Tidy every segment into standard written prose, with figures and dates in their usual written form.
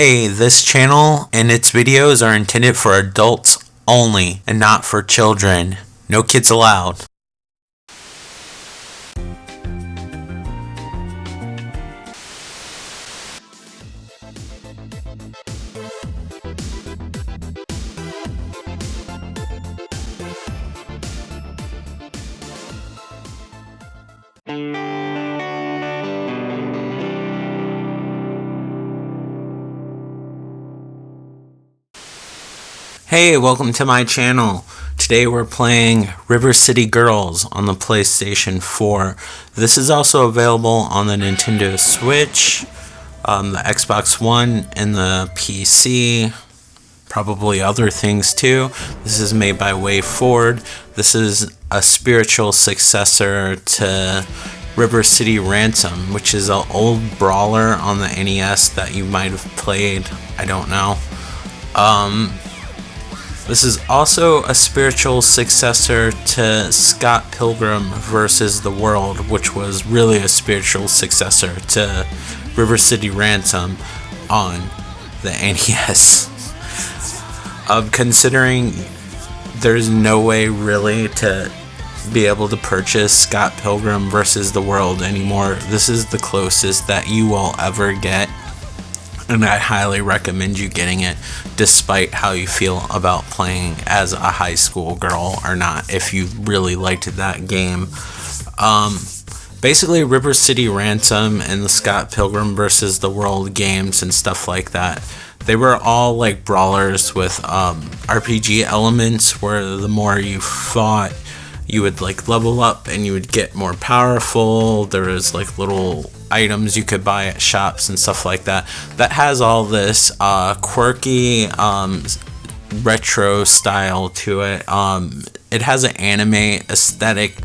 Hey, this channel and its videos are intended for adults only and not for children. No kids allowed. Hey, welcome to my channel. Today we're playing River City Girls on the PlayStation 4. This is also available on the Nintendo Switch, the Xbox One, and the PC. Probably other things too. This is made by WayForward. This is a spiritual successor to River City Ransom, which is an old brawler on the NES that you might have played. I don't know. This is also a spiritual successor to Scott Pilgrim vs. the World, which was really a spiritual successor to River City Ransom on the NES. Considering there's no way really to be able to purchase Scott Pilgrim vs. the World anymore, this is the closest that you will ever get. And I highly recommend you getting it, despite how you feel about playing as a high school girl or not, if you really liked that game. Basically, River City Ransom and the Scott Pilgrim vs. the World games and stuff like that, they were all like brawlers with RPG elements, where the more you fought, you would like level up and you would get more powerful. There was like little items you could buy at shops and stuff like that. That has all this quirky retro style to it. It has an anime aesthetic,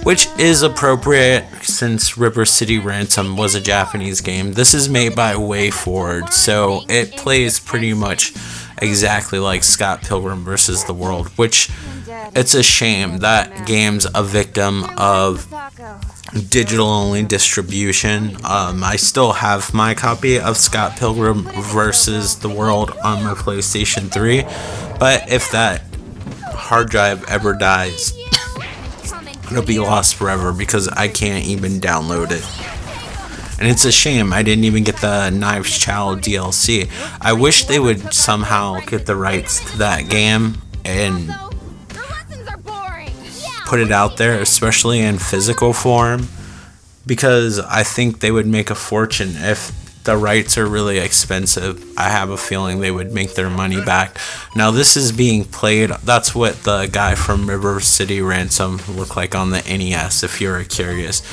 which is appropriate since River City Ransom was a Japanese game. This is made by WayForward, so it plays pretty much exactly like Scott Pilgrim vs. the World, which it's a shame that game's a victim of digital only distribution. I still have my copy of Scott Pilgrim vs. the World on my PlayStation 3, but if that hard drive ever dies, it'll be lost forever because I can't even download it. And it's a shame I didn't even get the Knives Child DLC. I wish they would somehow get the rights to that game and put it out there, especially in physical form, because I think they would make a fortune. If the rights are really expensive, I have a feeling they would make their money back. Now this is being played, that's what the guy from River City Ransom looked like on the NES, if you're curious.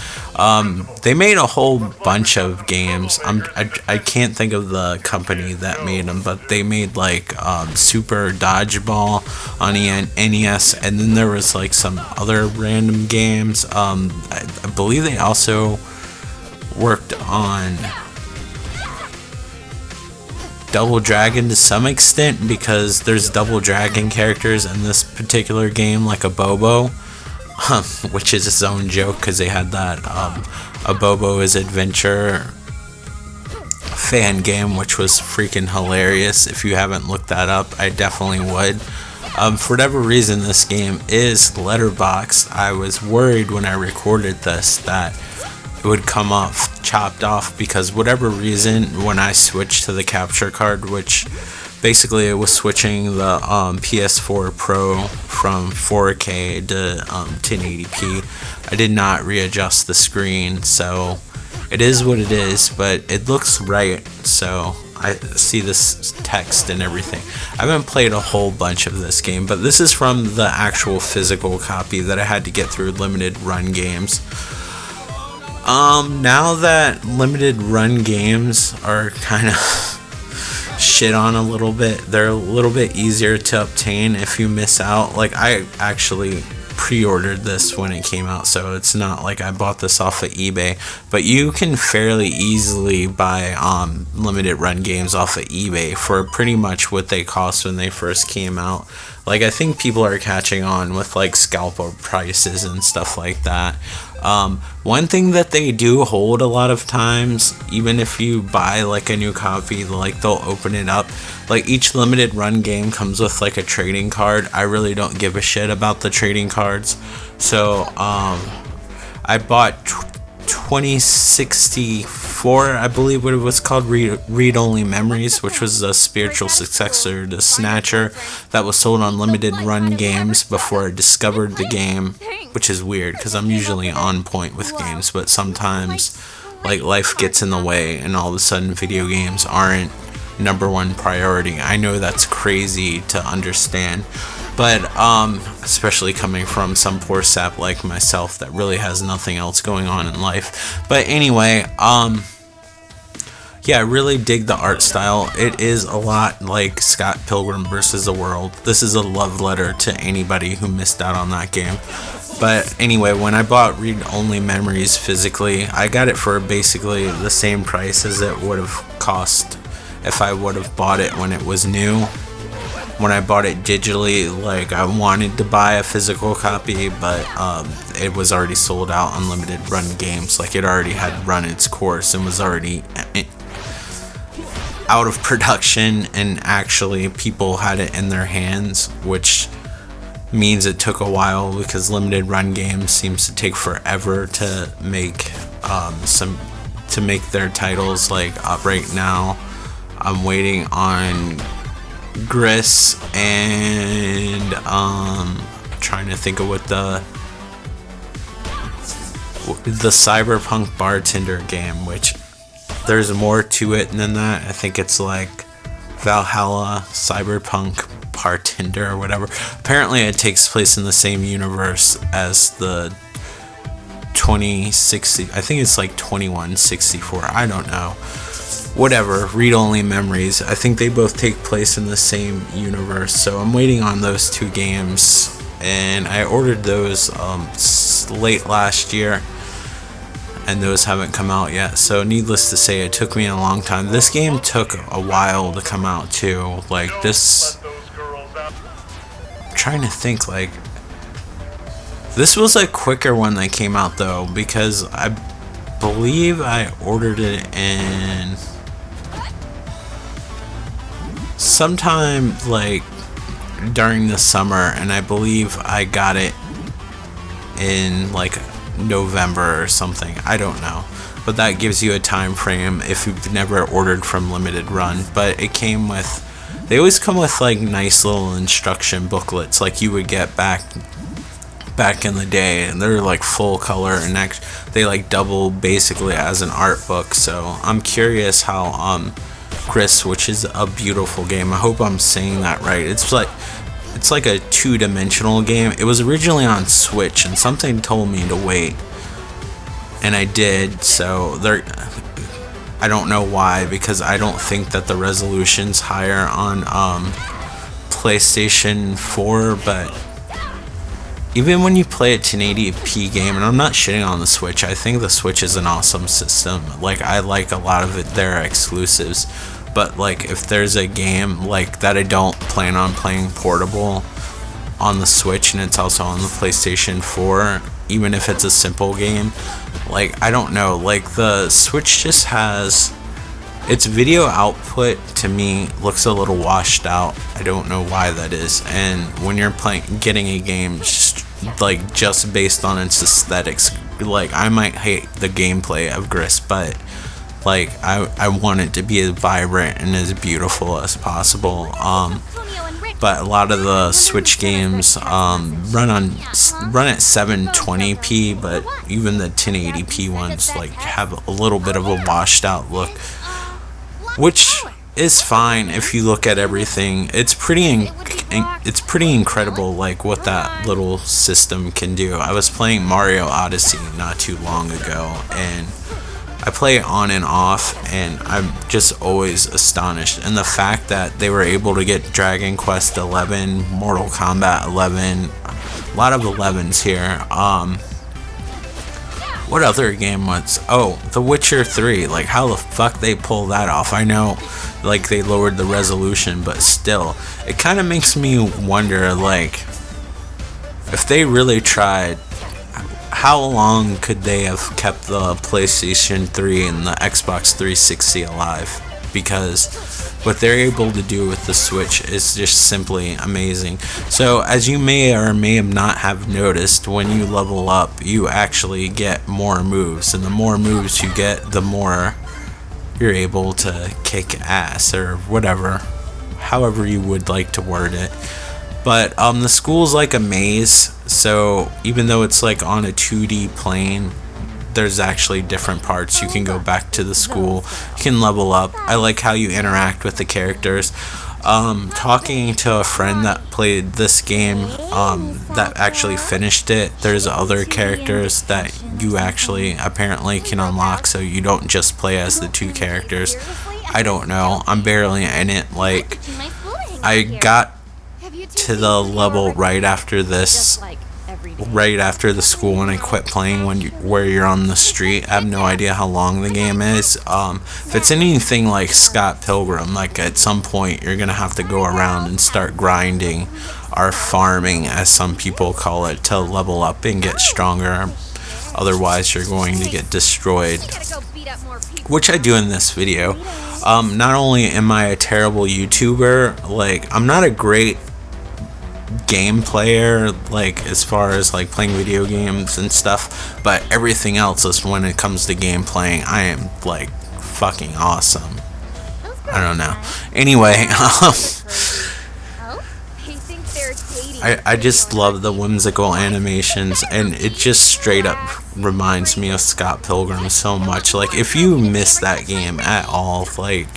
They made a whole bunch of games. I can't think of the company that made them, but they made like Super Dodgeball on the NES, and then there was like some other random games. I believe they also worked on Double Dragon to some extent, because there's Double Dragon characters in this particular game, like a Bobo, which is its own joke because they had that a Bobo's Adventure fan game, which was freaking hilarious. If you haven't looked that up, I definitely would. For whatever reason, this game is letterboxed. I was worried when I recorded this that it would come off chopped off, because whatever reason, when I switched to the capture card, which basically it was switching the PS4 Pro from 4K to 1080p, I did not readjust the screen, so it is what it is, but it looks right, so I see this text and everything. I haven't played a whole bunch of this game, but this is from the actual physical copy that I had to get through limited run games. Now that limited run games are kind of shit on a little bit, they're a little bit easier to obtain if you miss out. Like, I actually pre-ordered this when it came out, so it's not like I bought this off of eBay, but you can fairly easily buy limited run games off of eBay for pretty much what they cost when they first came out. Like, I think people are catching on with like scalper prices and stuff like that. One thing that they do hold a lot of times, even if you buy like a new copy, like they'll open it up. Like each limited run game comes with like a trading card. I really don't give a shit about the trading cards. So I bought 2064, I believe what it was called, Read Only Memories, which was the spiritual successor to Snatcher that was sold on limited run games before I discovered the game, which is weird because I'm usually on point with games, but sometimes like life gets in the way and all of a sudden video games aren't #1 priority. I know that's crazy to understand, but especially coming from some poor sap like myself that really has nothing else going on in life. But anyway, yeah, I really dig the art style. It is a lot like Scott Pilgrim vs. the World. This is a love letter to anybody who missed out on that game. But anyway, when I bought Read Only Memories physically, I got it for basically the same price as it would have cost if I would have bought it when it was new. When I bought it digitally, like I wanted to buy a physical copy, but it was already sold out on limited run games. Like it already had run its course and was already out of production, and actually people had it in their hands, which means it took a while because limited run games seems to take forever to make their titles. Like right now I'm waiting on Gris and trying to think of what the Cyberpunk Bartender game, which there's more to it than that. I think it's like Valhalla Cyberpunk Bartender or whatever. Apparently it takes place in the same universe as the 2060, I think it's like 2164, I don't know. Whatever, Read Only Memories. I think they both take place in the same universe, so I'm waiting on those two games, and I ordered those late last year, and those haven't come out yet. So needless to say, it took me a long time. This game took a while to come out too. Like this, I'm trying to think, like this was a quicker one that came out though, because I believe I ordered it in sometime like during the summer, and I believe I got it in like November or something. I don't know, but that gives you a time frame if you've never ordered from limited run. But it came with, they always come with like nice little instruction booklets like you would get back in the day, and they're like full color, and they like double basically as an art book. So I'm curious how Chris, which is a beautiful game, I hope I'm saying that right, it's like a two-dimensional game. It was originally on Switch, and something told me to wait, and I did. So I don't know why, because I don't think that the resolution's higher on PlayStation 4, but even when you play a 1080p game, and I'm not shitting on the Switch, I think the Switch is an awesome system. Like I like a lot of their exclusives, but like if there's a game like that I don't plan on playing portable on the Switch and it's also on the PlayStation 4, even if it's a simple game, like I don't know, like the Switch just has, its video output to me looks a little washed out. I don't know why that is. And when you're getting a game just based on its aesthetics, like I might hate the gameplay of Gris, but like I want it to be as vibrant and as beautiful as possible. But a lot of the Switch games run at 720p, but even the 1080p ones like have a little bit of a washed out look, which is fine if you look at everything. It's pretty incredible, like what that little system can do. I was playing Mario Odyssey not too long ago, and I play it on and off, and I'm just always astonished. And the fact that they were able to get Dragon Quest 11, Mortal Kombat 11, a lot of 11s here. What other game was? Oh, The Witcher 3. Like, how the fuck they pull that off? I know, like, they lowered the resolution, but still, it kind of makes me wonder, like, if they really tried, how long could they have kept the PlayStation 3 and the Xbox 360 alive? Because what they're able to do with the Switch is just simply amazing. So as you may or may not have noticed, when you level up, you actually get more moves, and the more moves you get, the more you're able to kick ass, or whatever, however you would like to word it. But the school's like a maze, so even though it's like on a 2D plane, there's actually different parts. You can go back to the school, you can level up. I like how you interact with the characters. Talking to a friend that played this game, that actually finished it, there's other characters that you actually apparently can unlock, so you don't just play as the two characters. I don't know, I'm barely in it. Like, I got to the level right after this, right after the school, when I quit playing, where you're on the street. I have no idea how long the game is. If it's anything like Scott Pilgrim, like at some point you're gonna have to go around and start grinding, or farming as some people call it, to level up and get stronger. Otherwise you're going to get destroyed, which I do in this video. Not only am I a terrible YouTuber, like, I'm not a great game player, like as far as like playing video games and stuff, but everything else is, when it comes to game playing, I am like fucking awesome. I don't know. Anyway, I just love the whimsical animations, and it just straight up reminds me of Scott Pilgrim so much. Like, if you miss that game at all, like,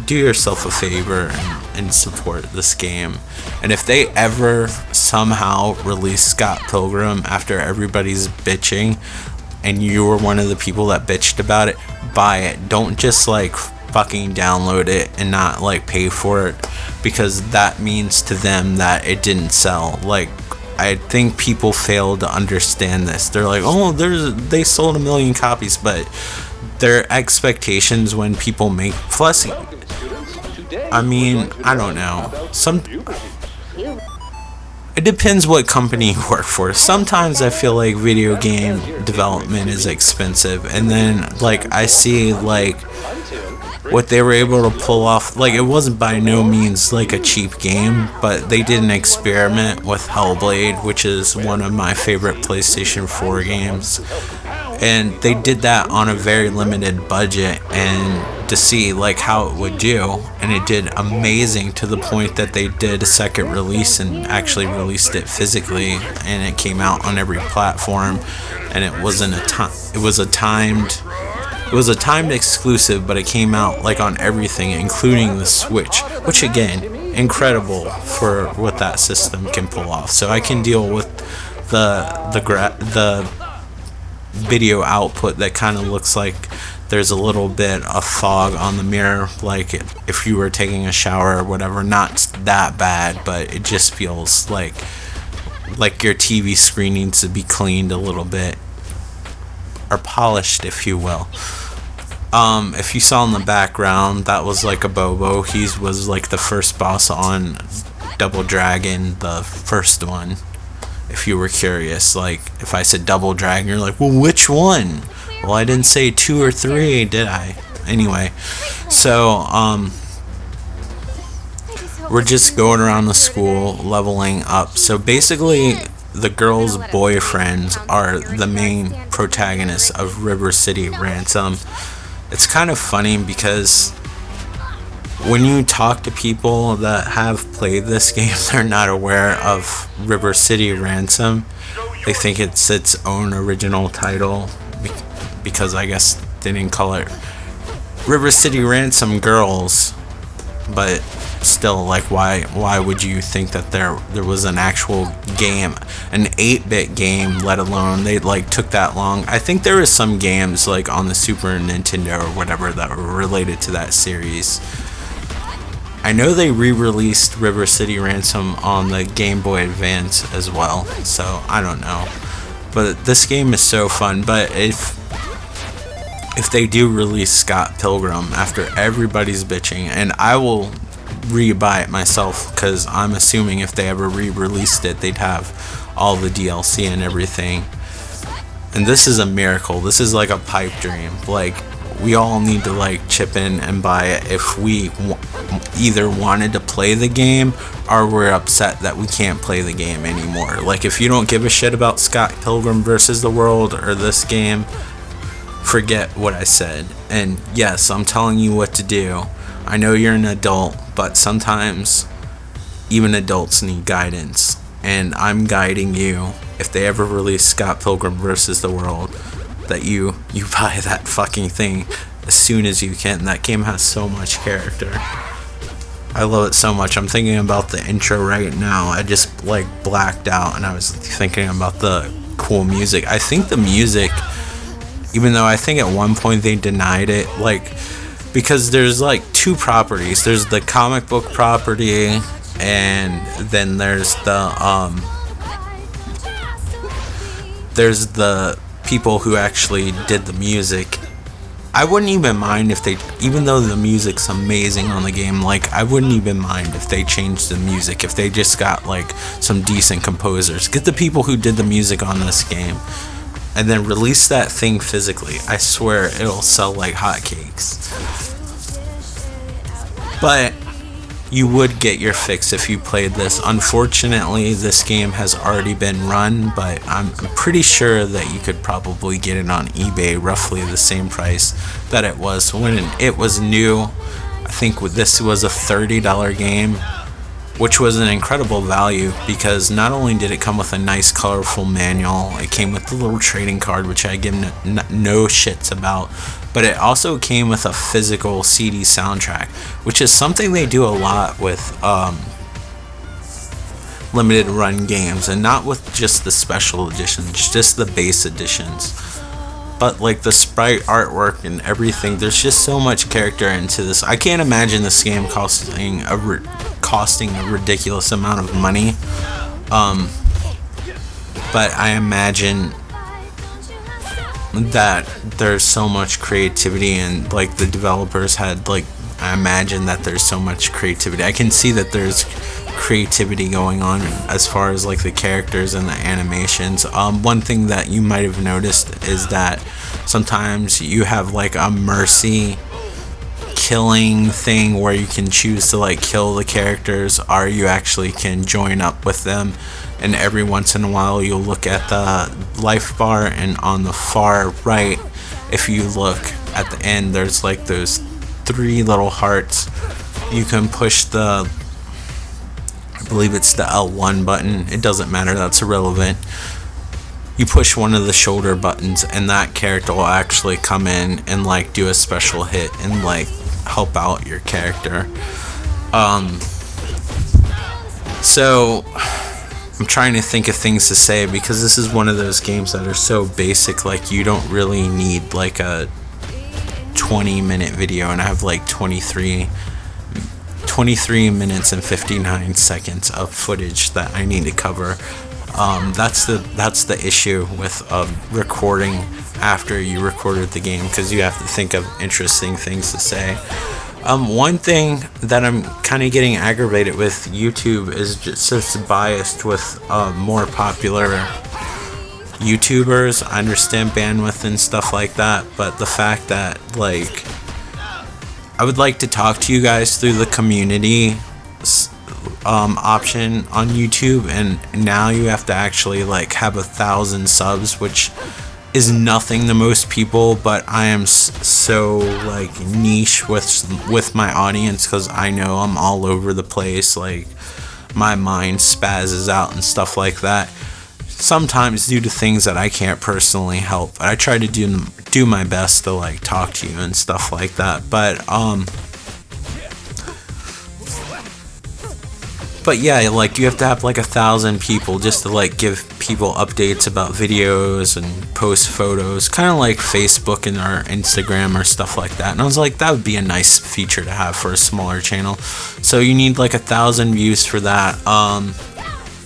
do yourself a favor and support this game. And if they ever somehow release Scott Pilgrim after everybody's bitching, and you were one of the people that bitched about it, buy it. Don't just like fucking download it and not like pay for it, because that means to them that it didn't sell. Like, I think people fail to understand this. They're like, oh, they sold 1 million copies, but their expectations when people make fussy. I mean, I don't know. It depends what company you work for. Sometimes I feel like video game development is expensive, and then like I see like what they were able to pull off. Like, it wasn't by no means like a cheap game, but they did an experiment with Hellblade, which is one of my favorite PlayStation 4 games, and they did that on a very limited budget, and to see like how it would do, and it did amazing, to the point that they did a second release and actually released it physically, and it came out on every platform, and it wasn't it was a timed exclusive, but it came out like on everything, including the Switch, which again, incredible for what that system can pull off. So I can deal with the video output that kind of looks like there's a little bit of fog on the mirror, like if you were taking a shower or whatever. Not that bad, but it just feels like your TV screen needs to be cleaned a little bit, or polished, if you will. If you saw in the background, that was like a Bobo. He was like the first boss on Double Dragon, the first one. If you were curious, like if I said Double Dragon, you're like, well, which one? Well, I didn't say 2 or 3, did I? Anyway, so we're just going around the school leveling up. So basically, the girls' boyfriends are the main protagonists of River City Ransom. It's kind of funny because when you talk to people that have played this game, they're not aware of River City Ransom. They think it's its own original title, because I guess they didn't call it River City Ransom Girls. But still, like, why would you think that there was an actual game, an 8-bit game, let alone they like took that long? I think there was some games like on the Super Nintendo or whatever that were related to that series. I know they re-released River City Ransom on the Game Boy Advance as well, so I don't know. But this game is so fun. But if they do release Scott Pilgrim after everybody's bitching, and I will re-buy it myself, because I'm assuming if they ever re-released it, they'd have all the DLC and everything. And this is a miracle. This is like a pipe dream. Like, we all need to like chip in and buy it if we either wanted to play the game or we're upset that we can't play the game anymore. Like, if you don't give a shit about Scott Pilgrim versus the World or this game, forget what I said. And yes, I'm telling you what to do. I know you're an adult, but sometimes even adults need guidance, and I'm guiding you. If they ever release Scott Pilgrim versus the World, that you buy that fucking thing as soon as you can. That game has so much character. I love it so much. I'm thinking about the intro right now. I just like blacked out and I was thinking about the cool music. I think the music, even though I think at one point they denied it, like, because there's like two properties. There's the comic book property, and then there's the people who actually did the music. I wouldn't even mind if they, even though the music's amazing on the game, like, I wouldn't even mind if they changed the music, if they just got like some decent composers. Get the people who did the music on this game and then release that thing physically. I swear it'll sell like hotcakes. But you would get your fix if you played this. Unfortunately, this game has already been run, but I'm pretty sure that you could probably get it on eBay roughly the same price that it was when it was new. I think this was a $30 game, which was an incredible value because not only did it come with a nice colorful manual, it came with the little trading card, which I give no shits about, but it also came with a physical CD soundtrack, which is something they do a lot with limited run games, and not with just the special editions, just the base editions. But like the sprite artwork and everything, there's just so much character into this. I can't imagine this game costing a ridiculous amount of money, but I imagine that there's so much creativity, and like the developers had, like, I imagine that there's so much creativity. I can see that there's creativity going on as far as like the characters and the animations. One thing that you might have noticed is that sometimes you have like a mercy killing thing where you can choose to like kill the characters, or you actually can join up with them, and every once in a while you'll look at the life bar, and on the far right, if you look at the end, there's like those 3 little hearts. You can push the, I believe it's the L1 button, it doesn't matter, that's irrelevant. You push one of the shoulder buttons and that character will actually come in and like do a special hit and like help out your character. So I'm trying to think of things to say, because this is one of those games that are so basic, like you don't really need like a 20-minute video, and I have like 23 minutes and 59 seconds of footage that I need to cover. That's the issue with recording after you recorded the game, because you have to think of interesting things to say. One thing that I'm kind of getting aggravated with YouTube is just biased with more popular YouTubers. I understand bandwidth and stuff like that, but the fact that like I would like to talk to you guys through the community option on YouTube, and now you have to actually like have 1,000 subs, which is nothing to most people, but I am so like niche with my audience, because I know I'm all over the place, like my mind spazzes out and stuff like that, sometimes due to things that I can't personally help. I try to do my best to like talk to you and stuff like that, but yeah, like you have to have like 1,000 people just to like give people updates about videos and post photos, kind of like Facebook and our Instagram or stuff like that. And I was like, that would be a nice feature to have for a smaller channel. So you need like 1,000 views for that.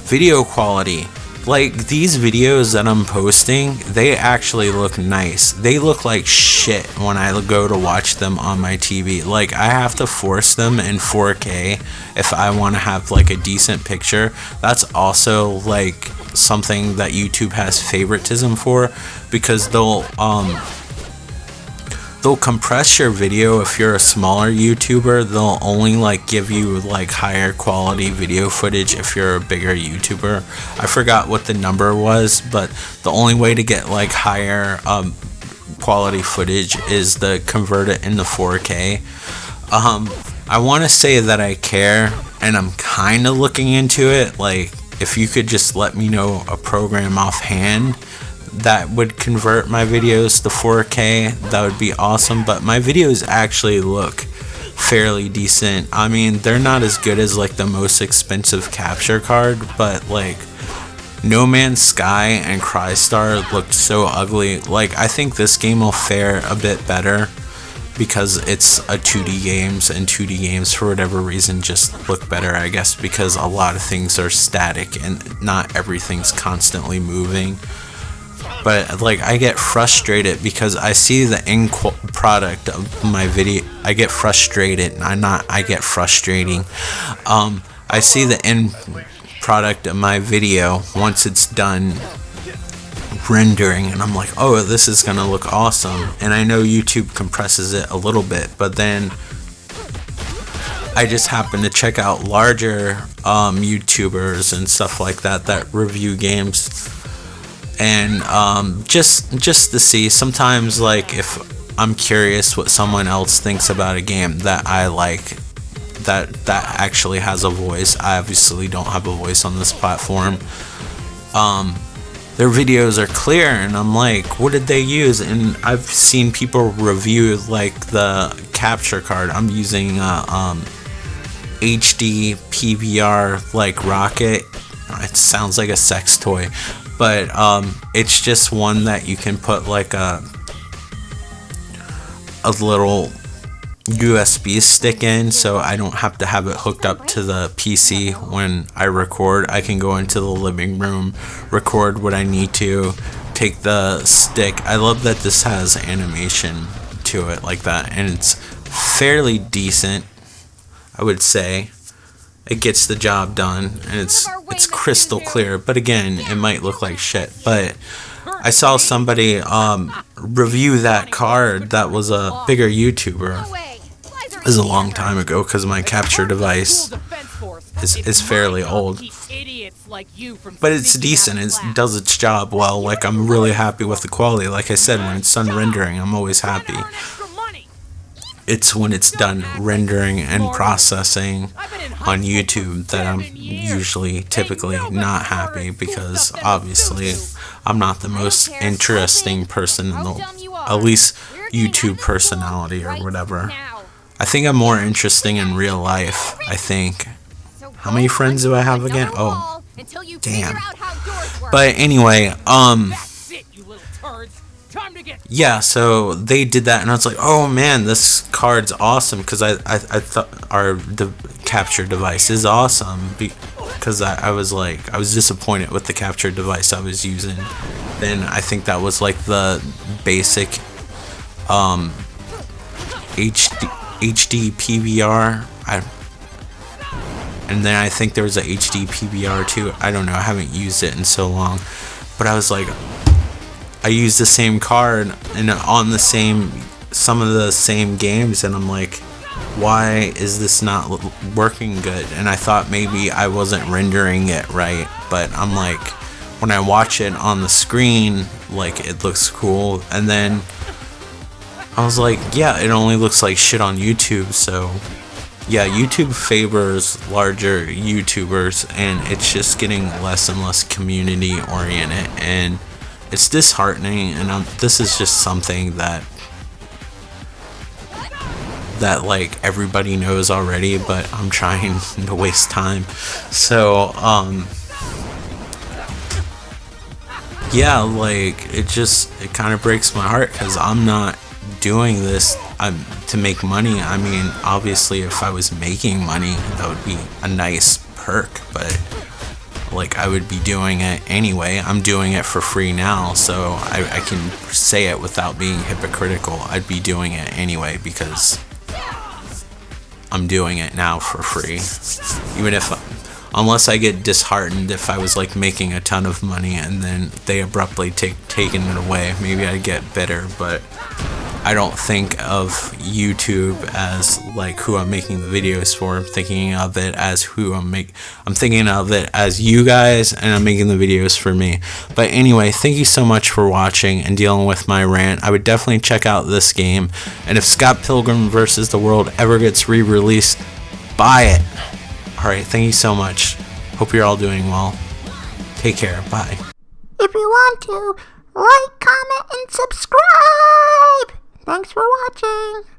Video quality. Like, these videos that I'm posting, they actually look nice. They look like shit when I go to watch them on my TV. Like, I have to force them in 4K if I want to have like a decent picture. That's also like something that YouTube has favoritism for, because they'll compress your video. If you're a smaller YouTuber, they'll only like give you like higher quality video footage. If you're a bigger YouTuber, I forgot what the number was, but the only way to get like higher quality footage is to convert it into 4K. I want to say that I care, and I'm kind of looking into it. Like, if you could just let me know a program offhand that would convert my videos to 4K, that would be awesome. But my videos actually look fairly decent. I mean, they're not as good as like the most expensive capture card, but like No Man's Sky and Crystar looked so ugly. Like, I think this game will fare a bit better because it's a 2D games, and 2D games for whatever reason just look better, I guess, because a lot of things are static and not everything's constantly moving. But like, I get frustrated because I see the end product of my video. I get frustrated. I get frustrating. I see the end product of my video once it's done rendering, and I'm like, oh, this is gonna look awesome. And I know YouTube compresses it a little bit, but then I just happen to check out larger YouTubers and stuff like that review games. And just to see, sometimes like if I'm curious what someone else thinks about a game that I like, that actually has a voice. I obviously don't have a voice on this platform. Their videos are clear, and I'm like, what did they use? And I've seen people review like the capture card. I'm using HD PVR like Rocket. It sounds like a sex toy. But it's just one that you can put like a little USB stick in, so I don't have to have it hooked up to the PC when I record. I can go into the living room, record what I need to, take the stick. I love that this has animation to it like that, and it's fairly decent, I would say. It gets the job done, and it's crystal clear. But again, it might look like shit. But I saw somebody review that card that was a bigger YouTuber. This is a long time ago because my capture device is fairly old. But it's decent. It does its job well. Like, I'm really happy with the quality. Like I said, when it's done rendering, I'm always happy. It's when it's done rendering and processing on YouTube that I'm typically not happy, because obviously I'm not the most interesting person in at least YouTube personality or whatever. I think I'm more interesting in real life, I think. How many friends do I have again? Oh, damn. But anyway, yeah, so they did that, and I was like, oh man, this card's awesome, because I thought the capture device is awesome, because I was disappointed with the capture device I was using. Then I think that was like the basic HD PVR, and then I think there was a HD PVR too. I don't know, I haven't used it in so long, but I was like, I used the same card and on some of the same games, and I'm like, why is this not working good? And I thought maybe I wasn't rendering it right, but I'm like, when I watch it on the screen, like, it looks cool. And then I was like, yeah, it only looks like shit on YouTube. So yeah, YouTube favors larger YouTubers, and it's just getting less and less community oriented, and it's disheartening. And this is just something that like everybody knows already, but I'm trying to waste time. So yeah, like, it kind of breaks my heart, because I'm not doing this to make money. I mean, obviously if I was making money, that would be a nice perk, but like I would be doing it anyway. I'm doing it for free now, so I can say it without being hypocritical. I'd be doing it anyway because I'm doing it now for free. Even if, unless I get disheartened if I was like making a ton of money and then they abruptly taken it away, maybe I'd get bitter, but I don't think of YouTube as like who I'm making the videos for. I'm thinking of it as I'm thinking of it as you guys, and I'm making the videos for me. But anyway, thank you so much for watching and dealing with my rant. I would definitely check out this game, and if Scott Pilgrim vs. the World ever gets re-released, buy it. Alright, thank you so much. Hope you're all doing well. Take care. Bye. If you want to, like, comment, and subscribe! Thanks for watching!